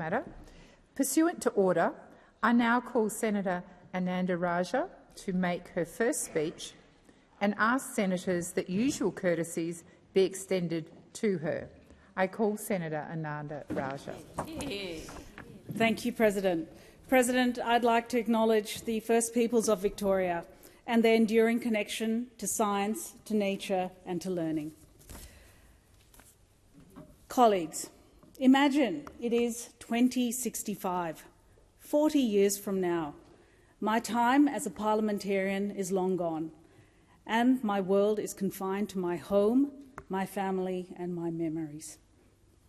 matter. Pursuant to order, I now call Senator Ananda-Rajah to make her first speech and ask senators that usual courtesies be extended to her. I call Senator Ananda-Rajah. Thank you, President. President, I'd like to acknowledge the First Peoples of Victoria and their enduring connection to science, to nature and to learning. Colleagues, imagine it is 2065, 40 years from now. My time as a parliamentarian is long gone, and my world is confined to my home, my family and my memories.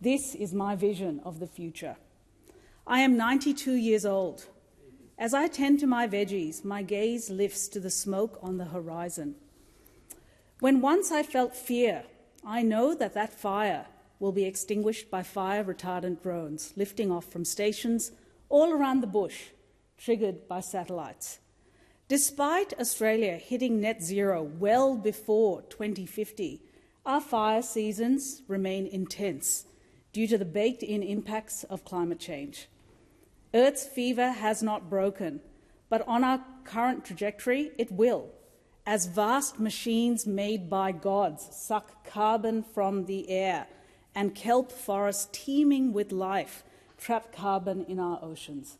This is my vision of the future. I am 92 years old. As I tend to my veggies, my gaze lifts to the smoke on the horizon. When once I felt fear, I know that that fire will be extinguished by fire-retardant drones lifting off from stations all around the bush, triggered by satellites. Despite Australia hitting net zero well before 2050, our fire seasons remain intense due to the baked-in impacts of climate change. Earth's fever has not broken, but on our current trajectory, it will, as vast machines made by gods suck carbon from the air and kelp forests teeming with life trap carbon in our oceans.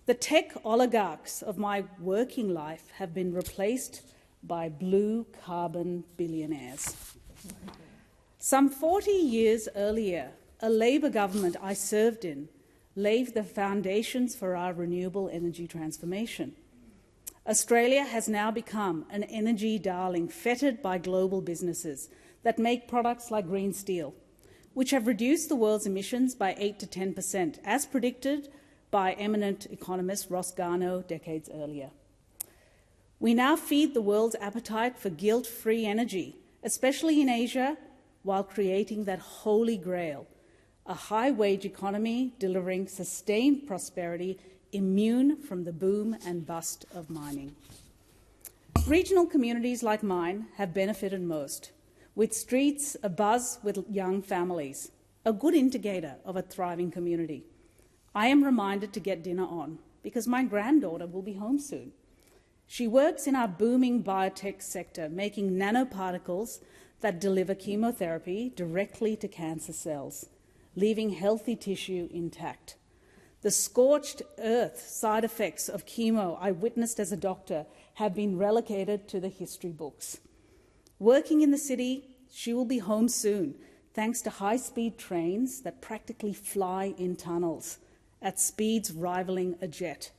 The tech oligarchs of my working life have been replaced by blue carbon billionaires. Some 40 years earlier, a Labor government I served in laid the foundations for our renewable energy transformation. Australia has now become an energy darling fettered by global businesses that make products like green steel, which have reduced the world's emissions by 8 to 10%, as predicted by eminent economist Ross Garnaut decades earlier. We now feed the world's appetite for guilt-free energy, especially in Asia, while creating that holy grail, a high-wage economy delivering sustained prosperity immune from the boom and bust of mining. Regional communities like mine have benefited most, with streets abuzz with young families, a good indicator of a thriving community. I am reminded to get dinner on because my granddaughter will be home soon. She works in our booming biotech sector, making nanoparticles that deliver chemotherapy directly to cancer cells, leaving healthy tissue intact. The scorched earth side effects of chemo I witnessed as a doctor have been relegated to the history books. Working in the city, she will be home soon, thanks to high-speed trains that practically fly in tunnels at speeds rivaling a jet.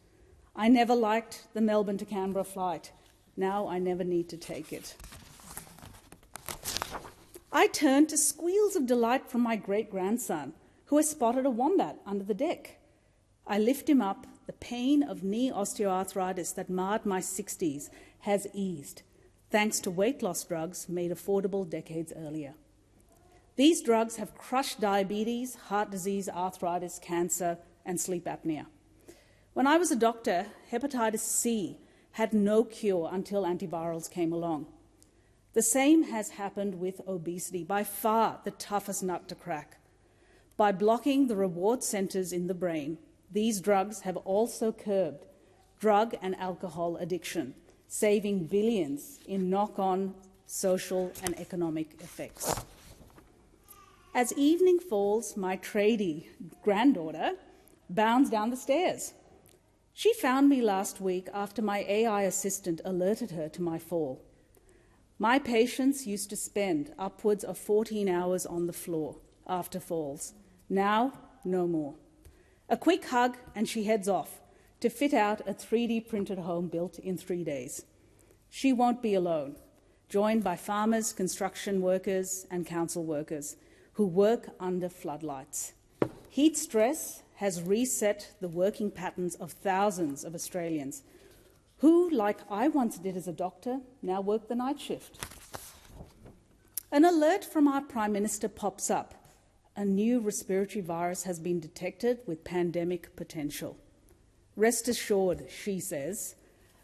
I never liked the Melbourne to Canberra flight. Now I never need to take it. I turn to squeals of delight from my great-grandson, who has spotted a wombat under the deck. I lift him up. The pain of knee osteoarthritis that marred my 60s has eased, thanks to weight loss drugs made affordable decades earlier. These drugs have crushed diabetes, heart disease, arthritis, cancer, and sleep apnea. When I was a doctor, hepatitis C had no cure until antivirals came along. The same has happened with obesity, by far the toughest nut to crack. By blocking the reward centres in the brain, these drugs have also curbed drug and alcohol addiction, saving billions in knock-on social and economic effects. As evening falls, my tradie granddaughter bounds down the stairs. She found me last week after my AI assistant alerted her to my fall. My patients used to spend upwards of 14 hours on the floor after falls. Now, no more. A quick hug and she heads off to fit out a 3D printed home built in 3 days. She won't be alone, joined by farmers, construction workers and council workers who work under floodlights. Heat stress has reset the working patterns of thousands of Australians who, like I once did as a doctor, now work the night shift. An alert from our Prime Minister pops up. A new respiratory virus has been detected with pandemic potential. Rest assured, she says,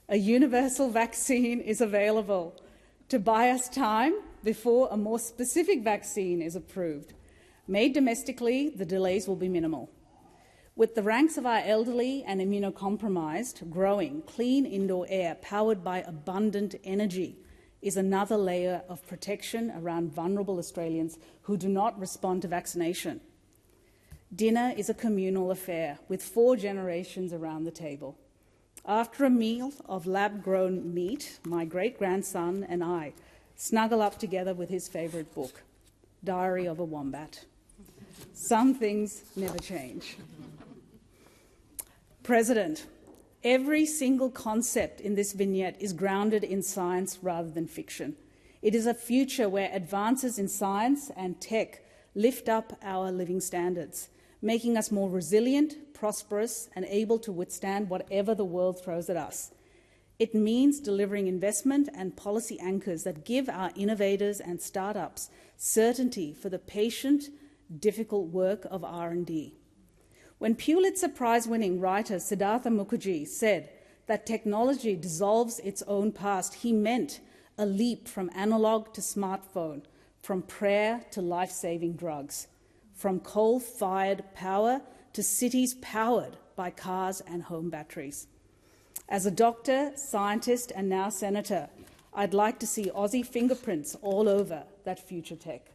a universal vaccine is available to buy us time before a more specific vaccine is approved. Made domestically, the delays will be minimal. With the ranks of our elderly and immunocompromised growing, clean indoor air powered by abundant energy is another layer of protection around vulnerable Australians who do not respond to vaccination. Dinner is a communal affair with 4 generations around the table. After a meal of lab-grown meat, my great-grandson and I snuggle up together with his favourite book, Diary of a Wombat. Some things never change. President, every single concept in this vignette is grounded in science rather than fiction. It is a future where advances in science and tech lift up our living standards, making us more resilient, prosperous, and able to withstand whatever the world throws at us. It means delivering investment and policy anchors that give our innovators and startups certainty for the patient, difficult work of R&D. When Pulitzer Prize-winning writer Siddhartha Mukherjee said that technology dissolves its own past, he meant a leap from analog to smartphone, from prayer to life-saving drugs, from coal-fired power to cities powered by cars and home batteries. As a doctor, scientist, and now senator, I'd like to see Aussie fingerprints all over that future tech.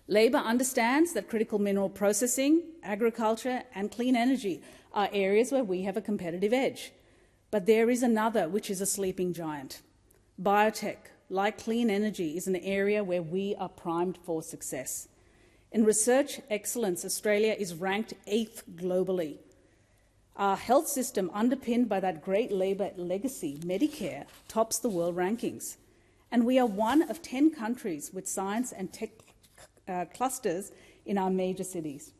Labor understands that critical mineral processing, agriculture, and clean energy are areas where we have a competitive edge. But there is another which is a sleeping giant. Biotech, like clean energy, is an area where we are primed for success. In research excellence, Australia is ranked 8th globally. Our health system, underpinned by that great Labor legacy, Medicare, tops the world rankings. And we are one of 10 countries with science and tech clusters in our major cities.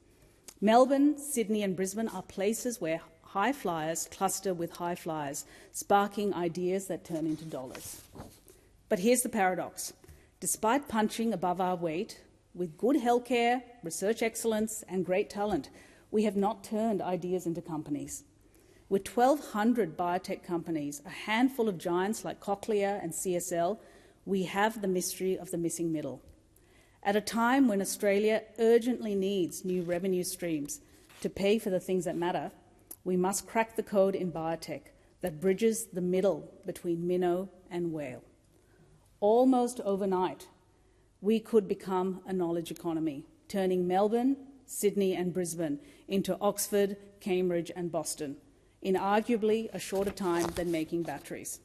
Melbourne, Sydney and Brisbane are places where high flyers cluster with high flyers, sparking ideas that turn into dollars. But here's the paradox. Despite punching above our weight, with good healthcare, research excellence and great talent, we have not turned ideas into companies. With 1,200 biotech companies, a handful of giants like Cochlear and CSL, we have the mystery of the missing middle. At a time when Australia urgently needs new revenue streams to pay for the things that matter, we must crack the code in biotech that bridges the middle between minnow and whale. Almost overnight, we could become a knowledge economy, turning Melbourne, Sydney and Brisbane into Oxford, Cambridge and Boston, in arguably a shorter time than making batteries.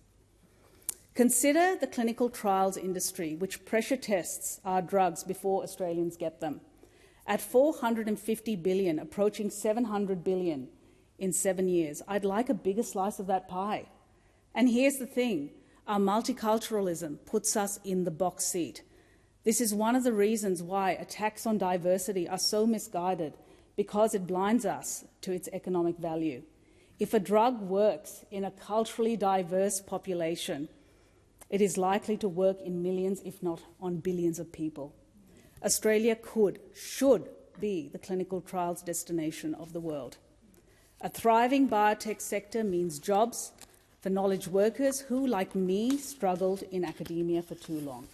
Consider the clinical trials industry, which pressure tests our drugs before Australians get them. At $450 billion, approaching $700 billion in 7 years, I'd like a bigger slice of that pie. And here's the thing, our multiculturalism puts us in the box seat. This is one of the reasons why attacks on diversity are so misguided, because it blinds us to its economic value. If a drug works in a culturally diverse population, it is likely to work in millions, if not on billions of people. Australia should be the clinical trials destination of the world. A thriving biotech sector means jobs for knowledge workers who, like me, struggled in academia for too long.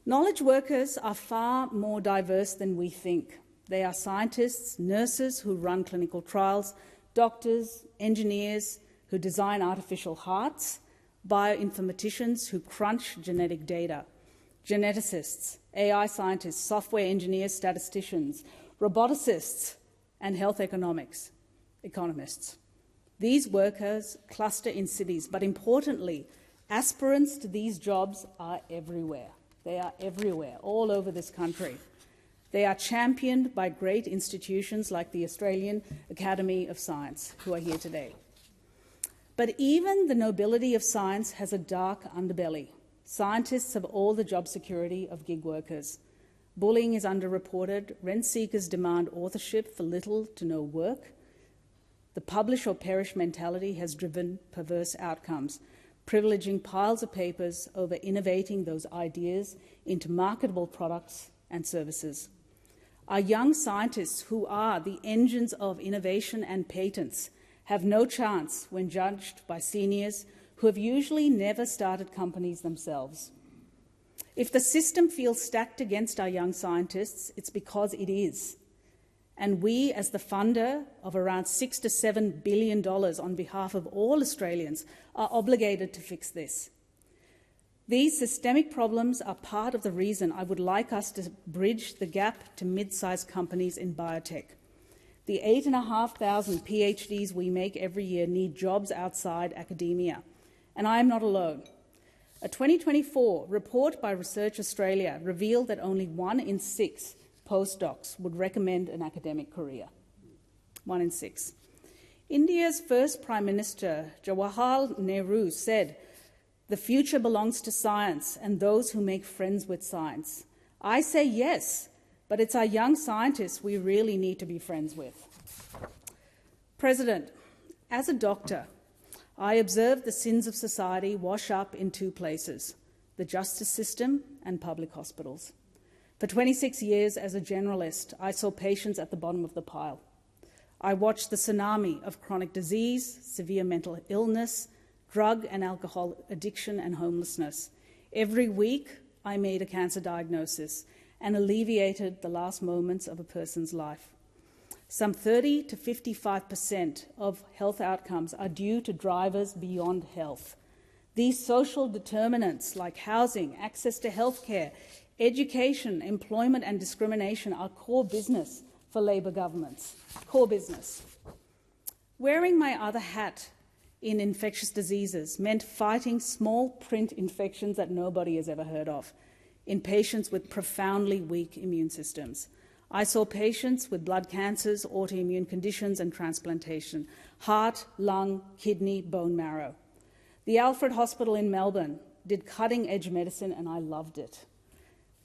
Knowledge workers are far more diverse than we think. They are scientists, nurses who run clinical trials, doctors, engineers who design artificial hearts, bioinformaticians who crunch genetic data, geneticists, AI scientists, software engineers, statisticians, roboticists, and health economists. These workers cluster in cities, but importantly, aspirants to these jobs are everywhere. They are everywhere, all over this country. They are championed by great institutions like the Australian Academy of Science, who are here today. But even the nobility of science has a dark underbelly. Scientists have all the job security of gig workers. Bullying is underreported. Rent seekers demand authorship for little to no work. The publish or perish mentality has driven perverse outcomes, privileging piles of papers over innovating those ideas into marketable products and services. Our young scientists, who are the engines of innovation and patents, have no chance when judged by seniors who have usually never started companies themselves. If the system feels stacked against our young scientists, it's because it is. and we, as the funder of around $6 to $7 billion on behalf of all Australians, are obligated to fix this. These systemic problems are part of the reason I would like us to bridge the gap to mid-sized companies in biotech. The 8,500 PhDs we make every year need jobs outside academia, and I am not alone. A 2024 report by Research Australia revealed that only 1 in 6 postdocs would recommend an academic career. 1 in 6. India's first Prime Minister, Jawaharlal Nehru, said, "The future belongs to science and those who make friends with science." I say yes, but it's our young scientists we really need to be friends with. President, as a doctor, I observed the sins of society wash up in 2 places, the justice system and public hospitals. For 26 years as a generalist, I saw patients at the bottom of the pile. I watched the tsunami of chronic disease, severe mental illness, drug and alcohol addiction and homelessness. Every week, I made a cancer diagnosis and alleviated the last moments of a person's life. Some 30 to 55% of health outcomes are due to drivers beyond health. These social determinants like housing, access to healthcare, education, employment and discrimination are core business for Labor governments. Core business. Wearing my other hat in infectious diseases meant fighting small print infections that nobody has ever heard of in patients with profoundly weak immune systems. I saw patients with blood cancers, autoimmune conditions and transplantation, heart, lung, kidney, bone marrow. The Alfred Hospital in Melbourne did cutting-edge medicine and I loved it.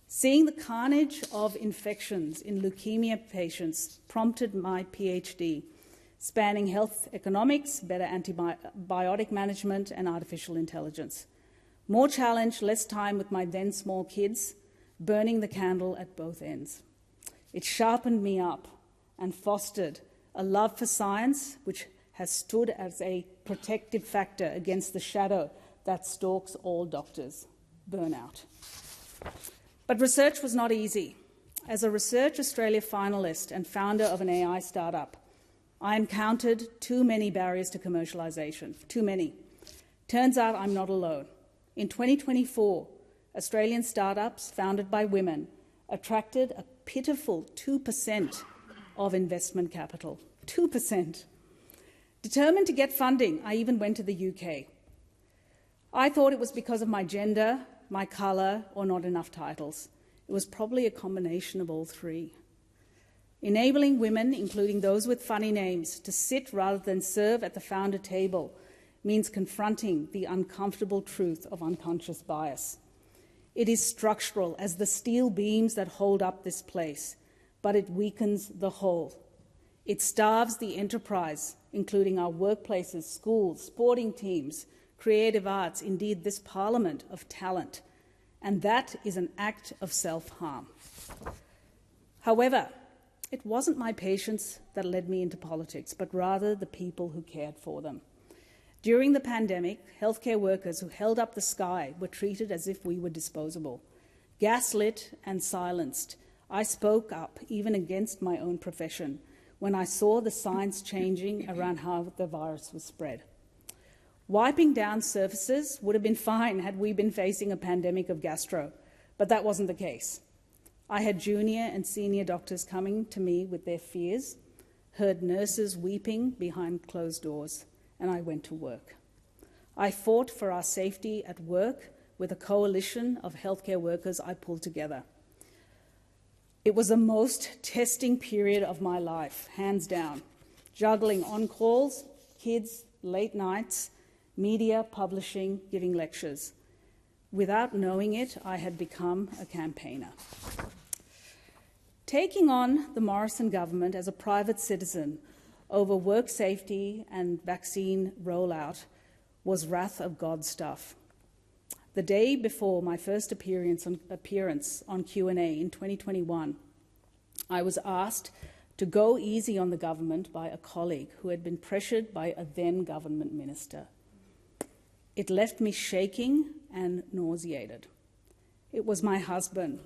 Seeing the carnage of infections in leukemia patients prompted my PhD, spanning health economics, better antibiotic management and artificial intelligence. More challenge, less time with my then small kids, burning the candle at both ends. It sharpened me up and fostered a love for science which has stood as a protective factor against the shadow that stalks all doctors, burnout. But research was not easy. As a Research Australia finalist and founder of an AI startup, I encountered too many barriers to commercialisation, too many. Turns out I'm not alone. In 2024, Australian startups founded by women attracted a pitiful 2% of investment capital. 2%. Determined to get funding, I even went to the UK. I thought it was because of my gender, my colour, or not enough titles. It was probably a combination of all 3. Enabling women, including those with funny names, to sit rather than serve at the founder table means confronting the uncomfortable truth of unconscious bias. It is structural as the steel beams that hold up this place, but it weakens the whole. It starves the enterprise, including our workplaces, schools, sporting teams, creative arts, indeed this parliament, of talent. And that is an act of self-harm. However, it wasn't my patients that led me into politics, but rather the people who cared for them. During the pandemic, healthcare workers who held up the sky were treated as if we were disposable. Gaslit and silenced, I spoke up, even against my own profession, when I saw the science changing around how the virus was spread. Wiping down surfaces would have been fine had we been facing a pandemic of gastro, but that wasn't the case. I had junior and senior doctors coming to me with their fears, heard nurses weeping behind closed doors, and I went to work. I fought for our safety at work with a coalition of healthcare workers I pulled together. It was the most testing period of my life, hands down, juggling on-calls, kids, late nights, media, publishing, giving lectures. Without knowing it, I had become a campaigner. Taking on the Morrison government as a private citizen over work safety and vaccine rollout was wrath of God stuff. The day before my first appearance on Q&A in 2021, I was asked to go easy on the government by a colleague who had been pressured by a then government minister. It left me shaking and nauseated. It was my husband,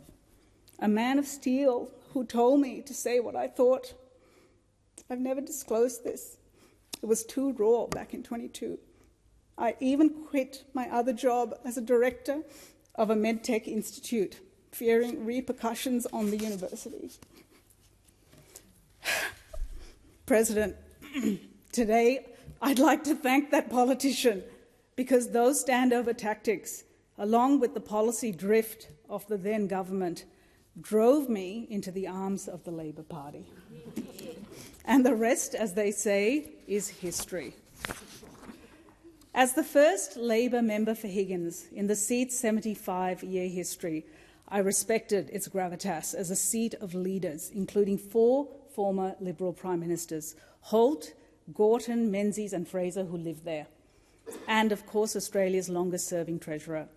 a man of steel, who told me to say what I thought. I've never disclosed this. It was too raw back in 22. I even quit my other job as a director of a medtech institute, fearing repercussions on the university. President, today I'd like to thank that politician, because those standover tactics, along with the policy drift of the then government, drove me into the arms of the Labor Party. And the rest, as they say, is history. As the first Labor member for Higgins in the seat's 75-year history, I respected its gravitas as a seat of leaders, including 4 former Liberal Prime Ministers, Holt, Gorton, Menzies and Fraser, who lived there, and, of course, Australia's longest-serving Treasurer.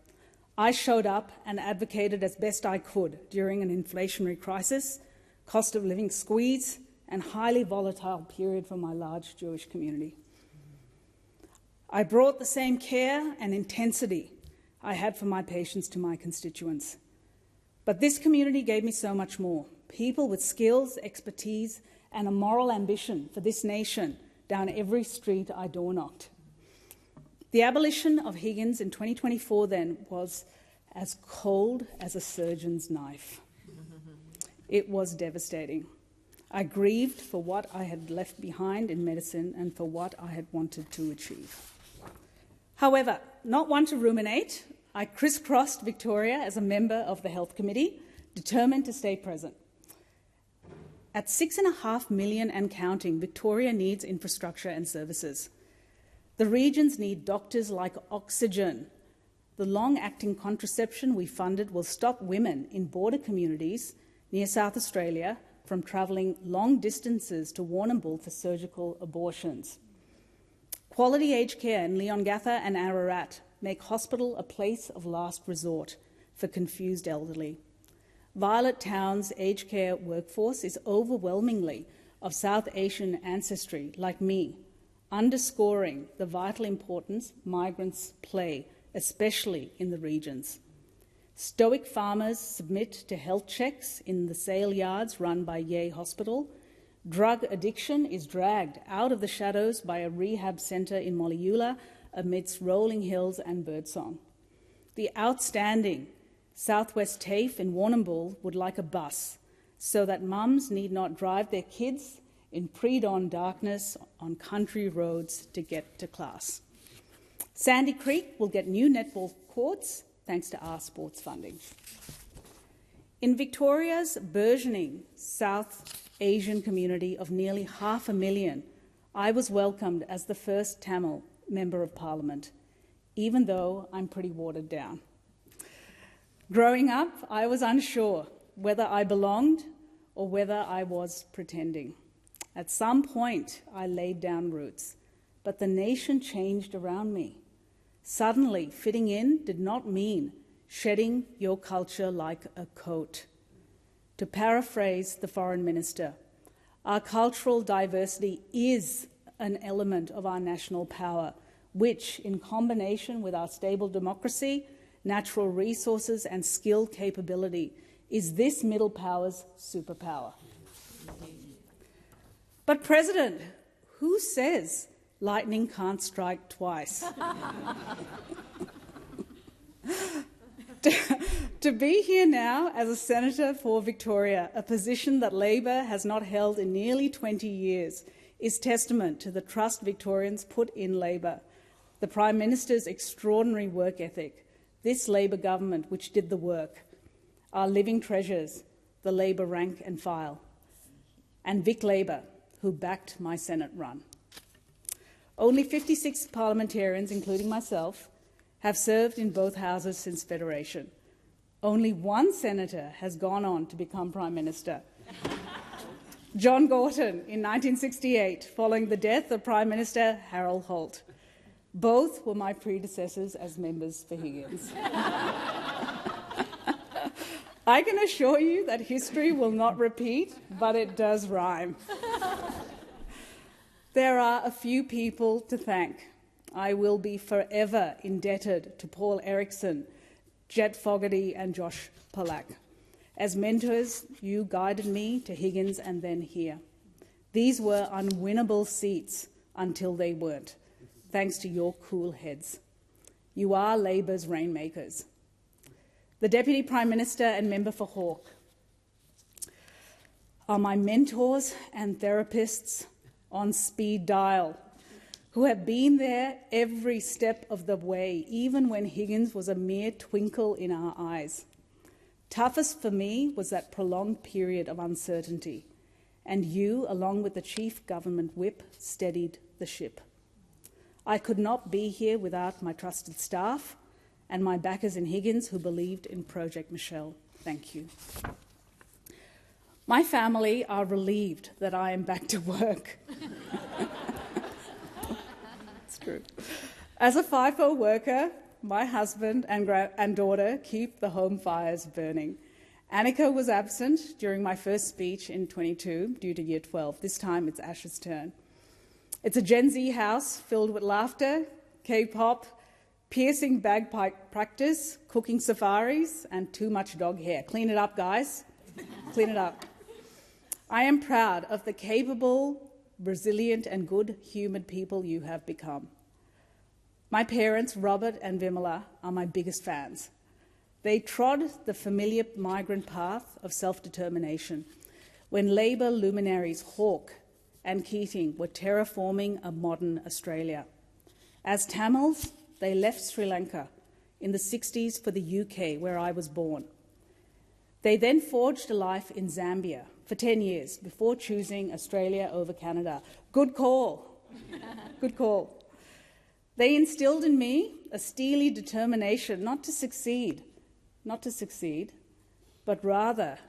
I showed up and advocated as best I could during an inflationary crisis, cost of living squeeze, and highly volatile period for my large Jewish community. I brought the same care and intensity I had for my patients to my constituents. But this community gave me so much more. People with skills, expertise, and a moral ambition for this nation down every street I door-knocked. The abolition of Higgins in 2024 then was as cold as a surgeon's knife. It was devastating. I grieved for what I had left behind in medicine and for what I had wanted to achieve. However, not one to ruminate, I crisscrossed Victoria as a member of the Health Committee, determined to stay present. At 6.5 million and counting, Victoria needs infrastructure and services. The regions need doctors like oxygen. The long-acting contraception we funded will stop women in border communities near South Australia from travelling long distances to Warrnambool for surgical abortions. Quality aged care in Leongatha and Ararat make hospital a place of last resort for confused elderly. Violet Town's aged care workforce is overwhelmingly of South Asian ancestry, like me, underscoring the vital importance migrants play, especially in the regions. Stoic farmers submit to health checks in the sale yards run by Yea Hospital. Drug addiction is dragged out of the shadows by a rehab centre in Molyula amidst rolling hills and birdsong. The outstanding Southwest TAFE in Warrnambool would like a bus so that mums need not drive their kids in pre-dawn darkness on country roads to get to class. Sandy Creek will get new netball courts thanks to our sports funding. In Victoria's burgeoning South Asian community of nearly 500,000, I was welcomed as the first Tamil Member of Parliament, even though I'm pretty watered down. Growing up, I was unsure whether I belonged or whether I was pretending. At some point, I laid down roots, but the nation changed around me. Suddenly, fitting in did not mean shedding your culture like a coat. To paraphrase the Foreign Minister, our cultural diversity is an element of our national power, which, in combination with our stable democracy, natural resources and skill capability, is this middle power's superpower. But, President, who says lightning can't strike twice? To be here now as a senator for Victoria, a position that Labor has not held in nearly 20 years, is testament to the trust Victorians put in Labor, the Prime Minister's extraordinary work ethic, this Labor government which did the work, our living treasures, the Labor rank and file, and Vic Labor, who backed my Senate run. Only 56 parliamentarians, including myself, have served in both houses since Federation. Only one senator has gone on to become Prime Minister. John Gorton in 1968, following the death of Prime Minister Harold Holt. Both were my predecessors as members for Higgins. I can assure you that history will not repeat, but it does rhyme. There are a few people to thank. I will be forever indebted to Paul Erickson, Jet Fogarty and Josh Pollack. As mentors, you guided me to Higgins and then here. These were unwinnable seats until they weren't, thanks to your cool heads. You are Labor's rainmakers. The Deputy Prime Minister and Member for Hawke are my mentors and therapists on speed dial, who have been there every step of the way, even when Higgins was a mere twinkle in our eyes. Toughest for me was that prolonged period of uncertainty, and you, along with the Chief Government Whip, steadied the ship. I could not be here without my trusted staff and my backers in Higgins who believed in Project Michelle. Thank you. My family are relieved that I am back to work. It's true. As a FIFO worker, my husband and daughter keep the home fires burning. Annika was absent during my first speech in 22 due to Year 12. This time it's Ash's turn. It's a Gen Z house filled with laughter, K-pop, piercing bagpipe practice, cooking safaris, and too much dog hair. Clean it up, guys. Clean it up. I am proud of the capable, resilient, and good-humoured people you have become. My parents, Robert and Vimala, are my biggest fans. They trod the familiar migrant path of self-determination when Labor luminaries Hawke and Keating were terraforming a modern Australia. As Tamils, they left Sri Lanka in the 60s for the UK, where I was born. They then forged a life in Zambia for 10 years before choosing Australia over Canada. Good call. Good call. They instilled in me a steely determination not to succeed, but rather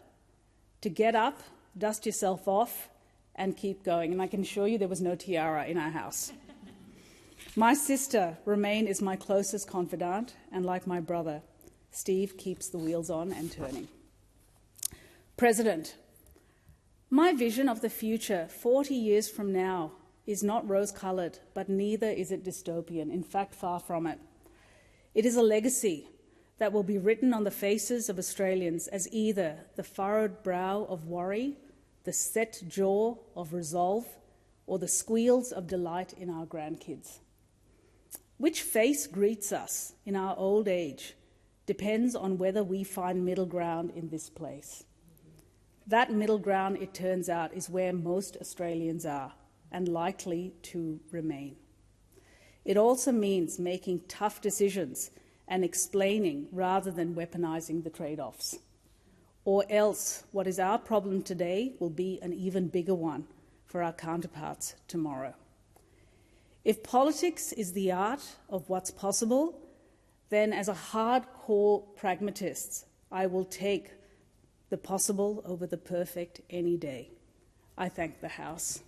to get up, dust yourself off, and keep going. And I can assure you there was no tiara in our house. My sister, Romaine, is my closest confidant, and like my brother, Steve keeps the wheels on and turning. President, my vision of the future 40 years from now is not rose-coloured, but neither is it dystopian. In fact, far from it. It is a legacy that will be written on the faces of Australians as either the furrowed brow of worry, the set jaw of resolve, or the squeals of delight in our grandkids. Which face greets us in our old age depends on whether we find middle ground in this place. That middle ground, it turns out, is where most Australians are and likely to remain. It also means making tough decisions and explaining rather than weaponising the trade-offs. Or else what is our problem today will be an even bigger one for our counterparts tomorrow. If politics is the art of what's possible, then as a hardcore pragmatist, I will take the possible over the perfect any day. I thank the House.